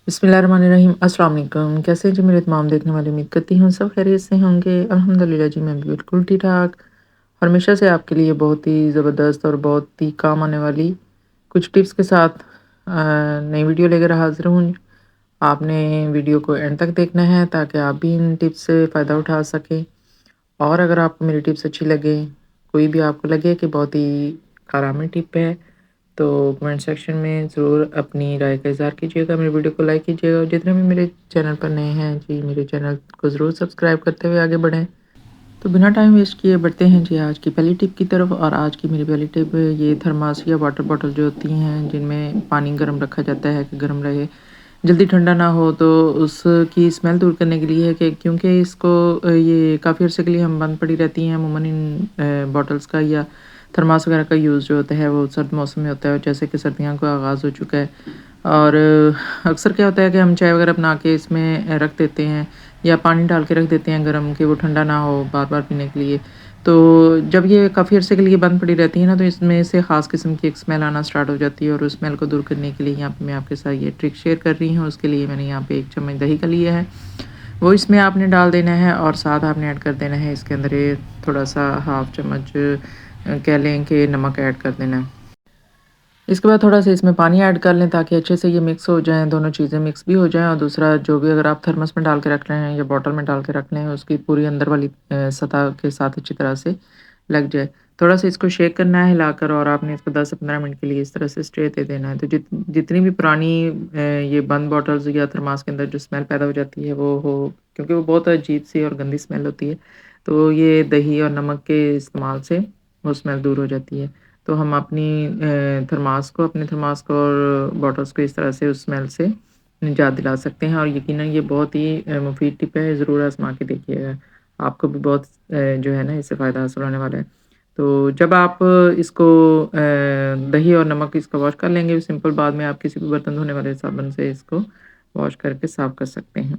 بسم اللہ الرحمن الرحیم۔ السلام علیکم، کیسے ہیں جی میرے تمام دیکھنے والے؟ امید کرتی ہوں سب خیریت سے ہوں گے۔ الحمدللہ جی میں بھی بالکل ٹھیک ٹھاک۔ ہمیشہ سے آپ کے لیے بہت ہی زبردست اور بہت ہی کام آنے والی کچھ ٹپس کے ساتھ نئی ویڈیو لے کر حاضر ہوں۔ آپ نے ویڈیو کو اینڈ تک دیکھنا ہے تاکہ آپ بھی ان ٹپس سے فائدہ اٹھا سکیں، اور اگر آپ کو میری ٹپس اچھی لگے، کوئی بھی آپ کو لگے کہ بہت ہی کارآمد ٹپ ہے، تو کمنٹ سیکشن میں ضرور اپنی رائے کا اظہار کیجیے گا، میری ویڈیو کو لائک کیجیے گا، اور جتنے بھی میرے چینل پر نئے ہیں جی میرے چینل کو ضرور سبسکرائب کرتے ہوئے آگے بڑھیں۔ تو بنا ٹائم ویسٹ کیے بڑھتے ہیں جی آج کی پہلی ٹپ کی طرف۔ اور آج کی میری پہلی ٹپ یہ تھرماس یا واٹر باٹل جو ہوتی ہیں جن میں پانی گرم رکھا جاتا ہے کہ گرم رہے، جلدی ٹھنڈا نہ ہو، تو اس کی اسمیل دور کرنے کے لیے ہے کہ کیونکہ اس کو یہ کافی عرصے کے لیے ہم بند پڑی رہتی ہیں عموماً ان باٹلس کا یا تھرماس وغیرہ کا یوز جو ہوتا ہے وہ سرد موسم میں ہوتا ہے، اور جیسے کہ سردیاں کا آغاز ہو چکا ہے، اور اکثر کیا ہوتا ہے کہ ہم چائے وغیرہ بنا کے اس میں رکھ دیتے ہیں یا پانی ڈال کے رکھ دیتے ہیں گرم کہ وہ ٹھنڈا نہ ہو بار بار پینے کے لیے۔ تو جب یہ کافی عرصے کے لیے بند پڑی رہتی ہے نا، تو اس میں سے خاص قسم کی ایک اسمیل آنا سٹارٹ ہو جاتی ہے، اور اس اسمیل کو دور کرنے کے لیے یہاں پہ میں آپ کے ساتھ یہ ٹرک شیئر کر رہی ہوں۔ اس کے لیے میں نے یہاں پہ 1 چمچ دہی کا لیا ہے، وہ اس میں آپ نے ڈال دینا ہے، اور ساتھ آپ نے ایڈ کر دینا ہے اس کے اندر تھوڑا سا ½ چمچ کہہ لیں کہ نمک ایڈ کر دینا ہے۔ اس کے بعد تھوڑا سا اس میں پانی ایڈ کر لیں تاکہ اچھے سے یہ مکس ہو جائیں، دونوں چیزیں مکس بھی ہو جائیں، اور دوسرا جو بھی اگر آپ تھرمس میں ڈال کے رکھ رہے ہیں یا بوٹل میں ڈال کے رکھ رہے ہیں اس کی پوری اندر والی سطح کے ساتھ اچھی طرح سے لگ جائے۔ تھوڑا سا اس کو شیک کرنا ہے ہلا کر، اور آپ نے اس کو 10 سے 15 منٹ کے لیے اس طرح سے اسٹے دے دینا ہے۔ تو جتنی بھی پرانی یہ بند بوٹلز یا تھرماس کے اندر جو اسمیل پیدا ہو جاتی ہے وہ ہو، کیونکہ وہ بہت عجیب سی اور گندی اسمیل ہوتی ہے، تو یہ دہی اور نمک کے استعمال سے وہ اسمیل دور ہو جاتی ہے۔ تو ہم اپنی اپنے تھرماس کو اور بوٹلس کو اس طرح سے اس اسمیل سے نجات دلا سکتے ہیں، اور یقیناً یہ بہت ہی مفید ٹپ ہے، ضرور آزما کے دیکھیے گا، آپ کو بھی بہت جو ہے نا اس سے فائدہ حاصل ہونے والا ہے۔ تو جب آپ اس کو دہی اور نمک اس کا واش کر لیں گے سمپل، بعد میں آپ کسی بھی برتن دھونے والے صابن سے اس کو واش کر کے صاف کر سکتے ہیں۔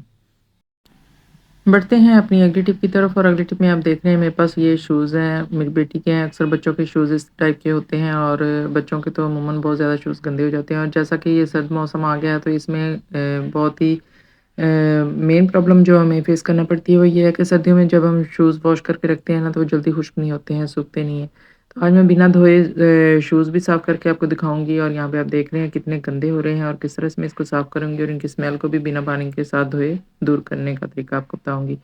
بڑھتے ہیں اپنی اگلی ٹپ کی طرف، اور اگلی ٹپ میں آپ دیکھ رہے ہیں میرے پاس یہ شوز ہیں، میری بیٹی کے ہیں۔ اکثر بچوں کے شوز اس ٹائپ کے ہوتے ہیں، اور بچوں کے تو عموماً بہت زیادہ شوز گندے ہو جاتے ہیں، اور جیسا کہ یہ سرد موسم آ گیا ہے تو اس میں بہت ہی مین پرابلم جو ہمیں فیس کرنا پڑتی ہے وہ یہ ہے کہ سردیوں میں جب ہم شوز واش کر کے رکھتے ہیں نا تو وہ جلدی خشک نہیں ہوتے ہیں، سوکھتے نہیں ہیں۔ تو آج میں بنا دھوئے شوز بھی صاف کر کے آپ کو دکھاؤں گی، اور یہاں پہ آپ دیکھ رہے ہیں کتنے گندے ہو رہے ہیں، اور کس طرح سے میں اس کو صاف کروں گی، اور ان کی اسمیل کو بھی بنا پانی کے ساتھ دھوئے دور کرنے کا طریقہ آپ کو بتاؤں گی۔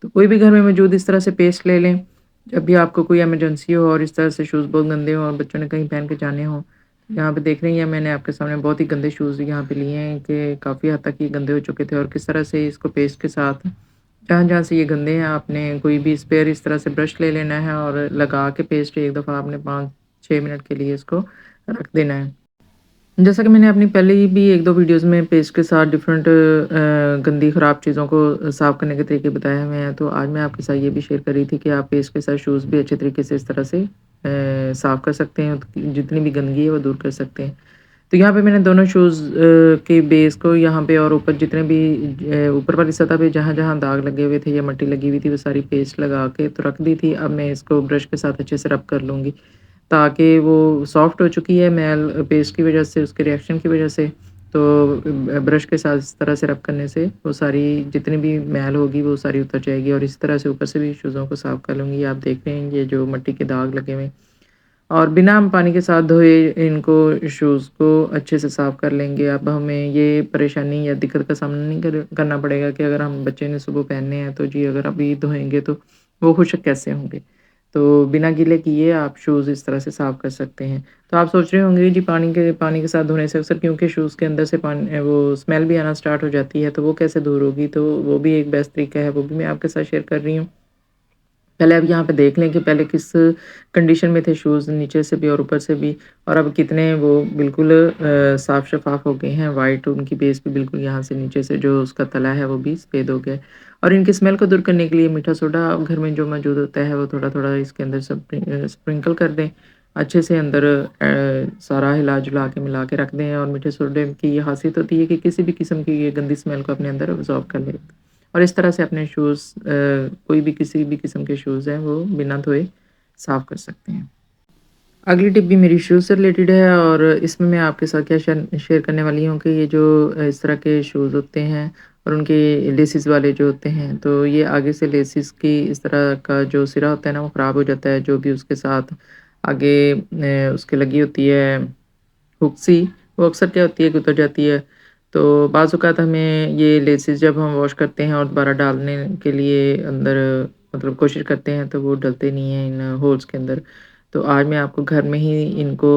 تو کوئی بھی گھر میں موجود اس طرح سے پیسٹ لے لیں، جب بھی آپ کو کوئی ایمرجنسی ہو اور اس طرح سے شوز بہت گندے ہوں اور بچوں نے کہیں پہن کے جانے ہوں۔ یہاں پہ دیکھ رہی ہیں میں نے آپ کے سامنے بہت ہی گندے شوز یہاں پہ لیے ہیں کہ کافی حد تک یہ گندے ہو چکے تھے، اور کس طرح سے اس کو پیسٹ کے ساتھ جہاں جہاں سے یہ گندے ہیں آپ نے کوئی بھی اسپیئر اس طرح سے برش لے لینا ہے، اور لگا کے پیسٹ ایک دفعہ آپ نے 5-6 منٹ کے لیے اس کو رکھ دینا ہے۔ جیسا کہ میں نے اپنی پہلے ہی بھی 1-2 ویڈیوز میں پیسٹ کے ساتھ ڈیفرنٹ گندی خراب چیزوں کو صاف کرنے کے طریقے بتائے ہوئے ہیں، تو آج میں آپ کے ساتھ یہ بھی شیئر کر رہی تھی کہ آپ پیسٹ کے ساتھ شوز بھی اچھے طریقے سے اس طرح سے صاف کر سکتے ہیں، جتنی بھی گندگی ہے وہ دور کر سکتے ہیں۔ تو یہاں پہ میں نے دونوں شوز کے بیس کو یہاں پہ اور اوپر جتنے بھی اوپر والی سطح پہ جہاں جہاں داغ لگے ہوئے تھے یا مٹی لگی ہوئی تھی وہ ساری پیسٹ لگا کے تو رکھ دی تھی۔ اب میں اس کو برش کے ساتھ اچھے سے رب کر لوں گی تاکہ وہ سافٹ ہو چکی ہے میل پیسٹ کی وجہ سے، اس کے ریئیکشن کی وجہ سے، تو برش کے ساتھ اس طرح سے رب کرنے سے وہ ساری جتنی بھی میل ہوگی وہ ساری اتر جائے گی، اور اس طرح سے اوپر سے بھی شوزوں کو صاف کر لوں گی۔ آپ دیکھ رہے ہیں یہ جو مٹی کے داغ لگے ہوئے، اور بنا ہم پانی کے ساتھ دھوئے ان کو شوز کو اچھے سے صاف کر لیں گے۔ اب ہمیں یہ پریشانی یا دقت کا سامنا نہیں کرنا پڑے گا کہ اگر ہم بچے نے صبح پہننے ہیں تو جی اگر ابھی دھوئیں گے تو وہ خشک کیسے ہوں گے۔ تو بنا گیلے کیے آپ شوز اس طرح سے صاف کر سکتے ہیں۔ تو آپ سوچ رہے ہوں گے جی پانی کے ساتھ دھونے سے اکثر کیونکہ شوز کے اندر سے پانی وہ اسمیل بھی آنا سٹارٹ ہو جاتی ہے، تو وہ کیسے دور ہوگی؟ تو وہ بھی ایک بیسٹ طریقہ ہے، وہ بھی میں آپ کے ساتھ شیئر کر رہی ہوں۔ پہلے اب یہاں پہ دیکھ لیں کہ پہلے کس کنڈیشن میں تھے شوز، نیچے سے بھی اور اوپر سے بھی، اور اب کتنے وہ بالکل صاف شفاف ہو گئے ہیں، وائٹ، ان کی بیس بھی بالکل یہاں سے نیچے سے جو اس کا تلا ہے وہ بھی سفید ہو گیا ہے۔ اور ان کی اسمیل کو دور کرنے کے لیے میٹھا سوڈا گھر میں جو موجود ہوتا ہے وہ تھوڑا تھوڑا اس کے اندر سپرنکل کر دیں، اچھے سے اندر سارا ہلا جلا کے ملا کے رکھ دیں، اور میٹھے سوڈے کی یہ خاصیت ہوتی ہے کہ کسی بھی قسم کی یہ گندی اسمیل کو اپنے اندر ابزارب کر لے، اور اس طرح سے اپنے شوز کوئی بھی کسی بھی قسم کے شوز ہیں وہ بنا دھوئے صاف کر سکتے ہیں۔ अगली टिप भी मेरी शूज़ से रिलेटेड है और इसमें मैं आपके साथ क्या शेयर करने वाली हूँ कि ये जो इस तरह के शूज़ होते हैं और उनके लेसिस वाले जो होते हैं, तो ये आगे से लेसिस की इस तरह का जो सिरा होता है ना, वो ख़राब हो जाता है। जो भी उसके साथ आगे उसके लगी होती है हुक सी, वो अक्सर क्या होती है कि उतर जाती है। तो बाज़ औक़ात हमें ये लेसिस जब हम वॉश करते हैं और दोबारा डालने के लिए अंदर मतलब कोशिश करते हैं, तो वो डलते नहीं हैं इन होल्स के अंदर। तो आज मैं आपको घर में ही इनको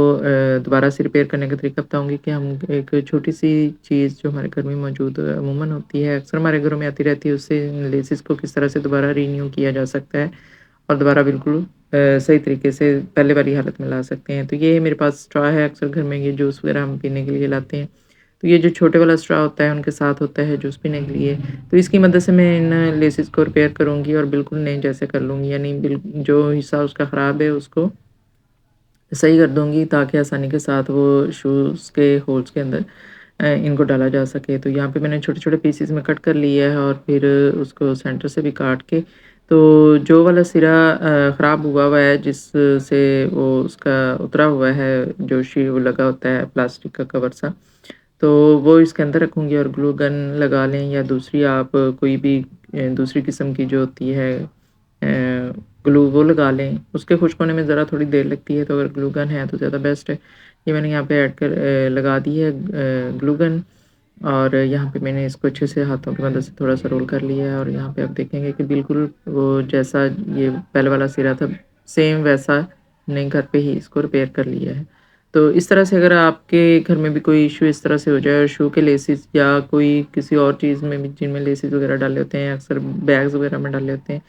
दोबारा से रिपेयर करने का तरीका बताऊँगी कि हम एक छोटी-सी चीज़ जो हमारे घर में मौजूद अमूमन होती है, अक्सर हमारे घरों में आती रहती है, उससे इन लेसिस को किस तरह से दोबारा रिन्यू किया जा सकता है और दोबारा बिल्कुल सही तरीके से पहले वाली हालत में ला सकते हैं। तो ये मेरे पास स्ट्रॉ है, अक्सर घर में ये जूस वग़ैरह हम पीने के लिए लाते हैं। तो ये जो छोटे वाला स्ट्रॉ होता है, उनके साथ होता है जूस पीने के लिए। तो इसकी मदद से मैं इन लेसिस को रिपेयर करूँगी और बिल्कुल नए जैसे कर लूँगी, यानी जो हिस्सा उसका ख़राब है उसको सही कर दूँगी ताकि आसानी के साथ वो शूज़ के होल्स के अंदर इनको डाला जा सके। तो यहाँ पे मैंने छोटे-छोटे पीसेज़ में कट कर लिया है और फिर उसको सेंटर से भी काट के तो जो वाला सिरा ख़राब हुआ है जिससे वो उसका उतरा हुआ है जो वो लगा होता है प्लास्टिक का कवर सा, तो वो इसके अंदर रखूँगी और ग्लू गन लगा लें या दूसरी आप कोई भी दूसरी किस्म की जो होती है ग्लू वो लगा लें। उसके खुश्क होने में ज़रा थोड़ी देर लगती है, तो अगर ग्लू गन है तो ज़्यादा बेस्ट है। ये मैंने यहाँ पे ऐड कर लगा दी है ग्लू गन और यहाँ पे मैंने इसको अच्छे से हाथों की मदद से थोड़ा-सा रोल कर लिया है और यहाँ पे आप देखेंगे कि बिल्कुल वो जैसा ये पहले वाला सिरा था, सेम वैसा हमने घर पे ही इसको रिपेयर कर लिया है। तो इस तरह से अगर आपके घर में भी कोई इश्यू इस तरह से हो जाए और शू के लेसिस या कोई किसी और चीज़ में भी जिनमें लेसिस वगैरह डाले होते हैं, अक्सर बैग्स वगैरह में डाले होते हैं,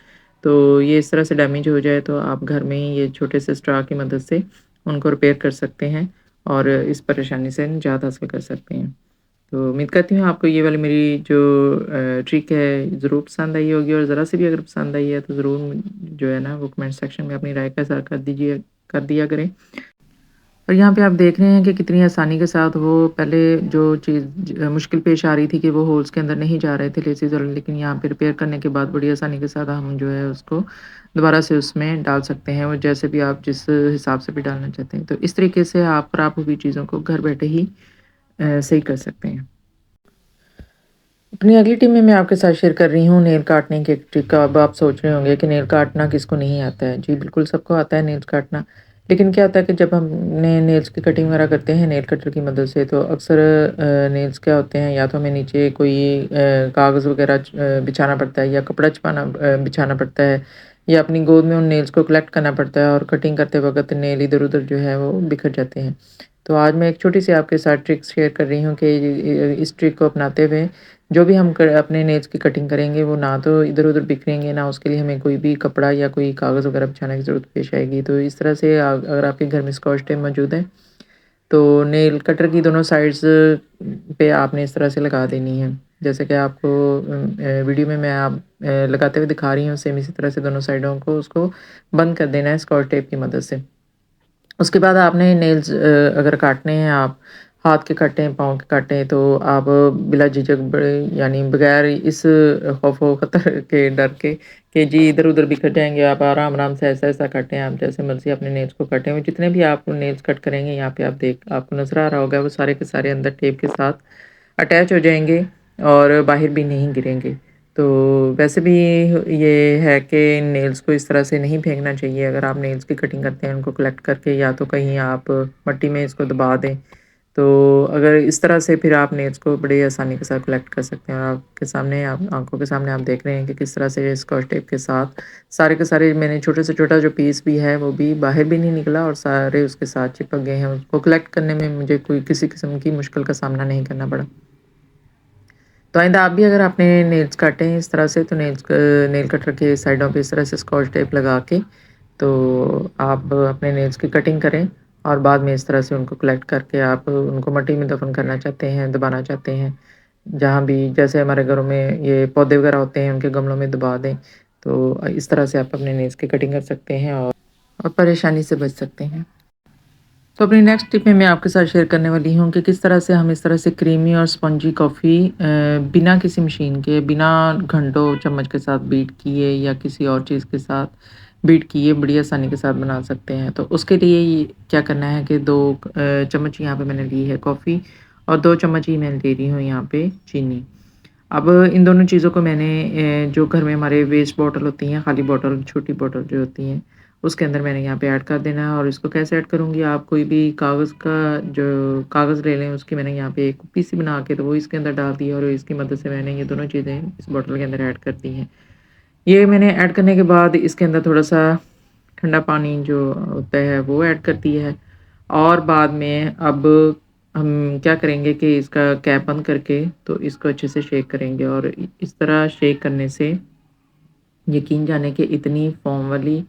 तो ये इस तरह से डैमेज हो जाए तो आप घर में ही ये छोटे से स्ट्रॉ की मदद से उनको रिपेयर कर सकते हैं और इस परेशानी से निजात हासिल कर सकते हैं। तो उम्मीद करती हूँ आपको ये वाली मेरी जो ट्रिक है ज़रूर पसंद आई होगी और ज़रा सी भी अगर पसंद आई है तो ज़रूर जो है ना वो कमेंट सेक्शन में अपनी राय का इज़हार कर दिया करें। और यहाँ पे आप देख रहे हैं कि कितनी आसानी के साथ वो पहले जो चीज़ मुश्किल पेश आ रही थी कि वो होल्स के अंदर नहीं जा रहे थे लेसिस वाले, लेकिन यहाँ पे रिपेयर करने के बाद बड़ी आसानी के साथ हम जो है उसको दोबारा से उसमें डाल सकते हैं और जैसे भी आप जिस हिसाब से भी डालना चाहते हैं। तो इस तरीके से आप ख़राब हुई चीज़ों को घर बैठे ही सही कर सकते हैं। अपनी अगली टिप में मैं आपके साथ शेयर कर रही हूँ नेल काटने की एक ट्रिक। अब आप सोच रहे होंगे कि नेल काटना किसको नहीं आता है। जी बिल्कुल सबको आता है नेल्स काटना। लेकिन क्या होता है कि जब हमने नेल्स की कटिंग वगैरह करते हैं नेल कटर की मदद से तो अक्सर नेल्स क्या होते हैं या तो हमें नीचे कोई कागज़ वगैरह बिछाना पड़ता है या कपड़ा बिछाना पड़ता है या अपनी गोद में उन नेल्स को कलेक्ट करना पड़ता है और कटिंग करते वक़्त नेल इधर-उधर जो है वो बिखर जाते हैं। तो आज मैं एक छोटी-सी आपके साथ ट्रिक शेयर कर रही हूँ कि इस ट्रिक को अपनाते हुए जो भी हम अपने नेल्स की कटिंग करेंगे वो ना तो इधर-उधर बिखरेंगे, ना उसके लिए हमें कोई भी कपड़ा या कोई कागज़ वगैरह बिछाने की ज़रूरत पेश आएगी। तो इस तरह से अगर आपके घर में स्कॉच टेप मौजूद है, तो नेल कटर की दोनों साइड्स पे आपने इस तरह से लगा देनी है। जैसे कि आपको वीडियो में मैं लगाते हुए दिखा रही हूँ, सेम इसी तरह से दोनों साइडों को उसको बंद कर देना है स्कॉच टेप की मदद से। उसके बाद आपने नेल्स अगर काटने हैं आप, हाथ के काटें, पाँव के काटें तो आप बिला झिझक बड़े यानी बगैर इस खौफ़ व ख़तर के डर के कि जी इधर-उधर बिखर जाएँगे, आप आराम-आराम से ऐसा-ऐसा काटें, आप जैसे मर्ज़ी अपने नेल्स को काटें। और जितने भी आप नेल्स कट करेंगे यहाँ पे आपको नज़र आ रहा होगा वो सारे के सारे अंदर टेप के साथ अटैच हो जाएँगे और बाहर भी नहीं गिरेंगे। तो वैसे भी ये है कि नेल्स को इस तरह से नहीं फेंकना चाहिए। अगर आप नेल्स की कटिंग करते हैं उनको कलेक्ट करके या तो कहीं आप मट्टी में इसको दबा दें। तो अगर इस तरह से फिर आप नेल्स को बड़ी आसानी के साथ कलेक्ट कर सकते हैं और आपके सामने आप आँखों के सामने आप देख रहे हैं कि किस तरह से स्कॉच टेप के साथ सारे के सारे मैंने छोटे से छोटा जो पीस भी है वो भी बाहर भी नहीं निकला और सारे उसके साथ चिपक गए हैं। उसको कलेक्ट करने में मुझे कोई किसी किस्म की मुश्किल का सामना नहीं करना पड़ा। तो आइंदा आप भी अगर आपने नेल्स काटे हैं इस तरह से तो नेल कटर के साइडों पे इस तरह से स्कॉच टेप लगा के तो आप अपने नेल्स की कटिंग करें और बाद में इस तरह से उनको कलेक्ट करके आप उनको मिट्टी में दफ़न करना चाहते हैं, दबाना चाहते हैं, जहाँ भी जैसे हमारे घरों में ये पौधे वगैरह होते हैं उनके गमलों में दबा दें। तो इस तरह से आप अपने नेल्स की कटिंग कर सकते हैं और परेशानी से बच सकते हैं। तो अपनी नेक्स्ट टिप में मैं आपके साथ शेयर करने वाली हूँ कि किस तरह से हम इस तरह से क्रीमी और स्पंजी कॉफ़ी बिना किसी मशीन के, बिना घंटों चम्मच के साथ बीट किए या किसी और चीज़ के साथ बीट किए बड़ी आसानी के साथ बना सकते हैं। तो उसके लिए ये क्या करना है कि 2 चम्मच यहाँ पे मैंने ली है कॉफ़ी और 2 चम्मच ही मैं ले रही हूँ यहाँ पे चीनी। अब इन दोनों चीज़ों को मैंने जो घर में हमारे वेस्ट बॉटल होती हैं, खाली बॉटल, छोटी बॉटल जो होती हैं, उसके अंदर मैंने यहाँ पे ऐड कर देना है। और इसको कैसे ऐड करूँगी, आप कोई भी कागज़ का जो कागज़ ले लें, उसकी मैंने यहाँ पे एक कुप्पी सी बना के तो वो इसके अंदर डाल दी है और इसकी मदद से मैंने ये दोनों चीज़ें इस बॉटल के अंदर ऐड कर दी हैं। ये मैंने ऐड करने के बाद इसके अंदर थोड़ा-सा ठंडा पानी जो होता है वो ऐड कर दिया है। और बाद में अब हम क्या करेंगे कि इसका कैप बंद करके तो इसको अच्छे से शेक करेंगे और इस तरह शेक करने से यकीन जाने कि इतनी फ़ोम वाली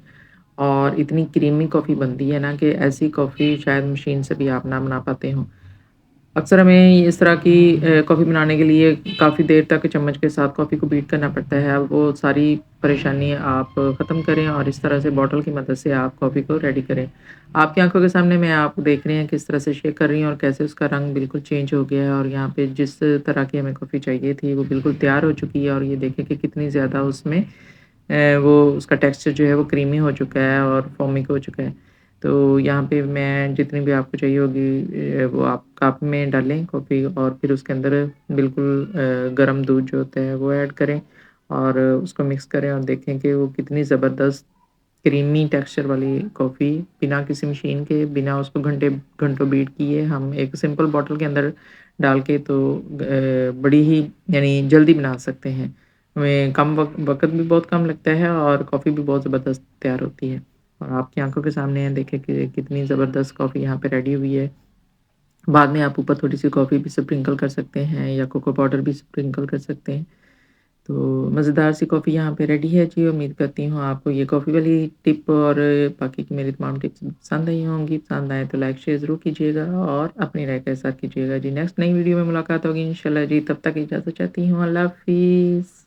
और इतनी क्रीमी कॉफ़ी बनती है ना कि ऐसी कॉफ़ी शायद मशीन से भी आप ना बना पाते हों। अक्सर हमें इस तरह की कॉफ़ी बनाने के लिए काफ़ी देर तक चम्मच के साथ कॉफ़ी को बीट करना पड़ता है। अब वो सारी परेशानी आप ख़त्म करें और इस तरह से बॉटल की मदद से आप कॉफ़ी को रेडी करें। आपकी आँखों के सामने मैं आप देख रहे हैं किस तरह से शेक कर रही हूँ और कैसे उसका रंग बिल्कुल चेंज हो गया है और यहाँ पे जिस तरह की हमें कॉफ़ी चाहिए थी वो बिल्कुल तैयार हो चुकी है और ये देखें कि कितनी ज़्यादा उसमें वो उसका टेक्सचर जो है वो क्रीमी हो चुका है और फ़ोमिक हो चुका है। तो यहाँ पे मैं जितनी भी आपको चाहिए होगी वो आप कप में डालें कॉफ़ी और फिर उसके अंदर बिल्कुल गरम दूध जो होता है वो ऐड करें और उसको मिक्स करें और देखें कि वो कितनी ज़बरदस्त क्रीमी टेक्सचर वाली कॉफ़ी बिना किसी मशीन के, बिना उसको घंटों बीट किए हम एक सिंपल बॉटल के अंदर डाल के तो बड़ी ही यानी जल्दी बना सकते हैं। हमें कम वक़्त भी बहुत कम लगता है और कॉफ़ी भी बहुत ज़बरदस्त तैयार होती है। और आपकी आँखों के सामने है देखें कि कितनी ज़बरदस्त कॉफ़ी यहाँ पे रेडी हुई है। बाद में आप ऊपर थोड़ी-सी कॉफ़ी भी स्प्रिंकल कर सकते हैं या कोको पाउडर भी स्प्रिंकल कर सकते हैं। तो मज़ेदार सी कॉफ़ी यहाँ पे रेडी है जी। उम्मीद करती हूँ आपको ये कॉफ़ी वाली टिप और बाकी की मेरी तमाम टिप्स पसंद आई होंगी। पसंद आए तो लाइक शेयर ज़रूर कीजिएगा और अपनी राय के साथ कीजिएगा जी। नेक्स्ट नई वीडियो में मुलाकात होगी इंशाल्लाह जी। तब तक इजाज़त चाहती हूँ। अल्लाह हाफ़िज़।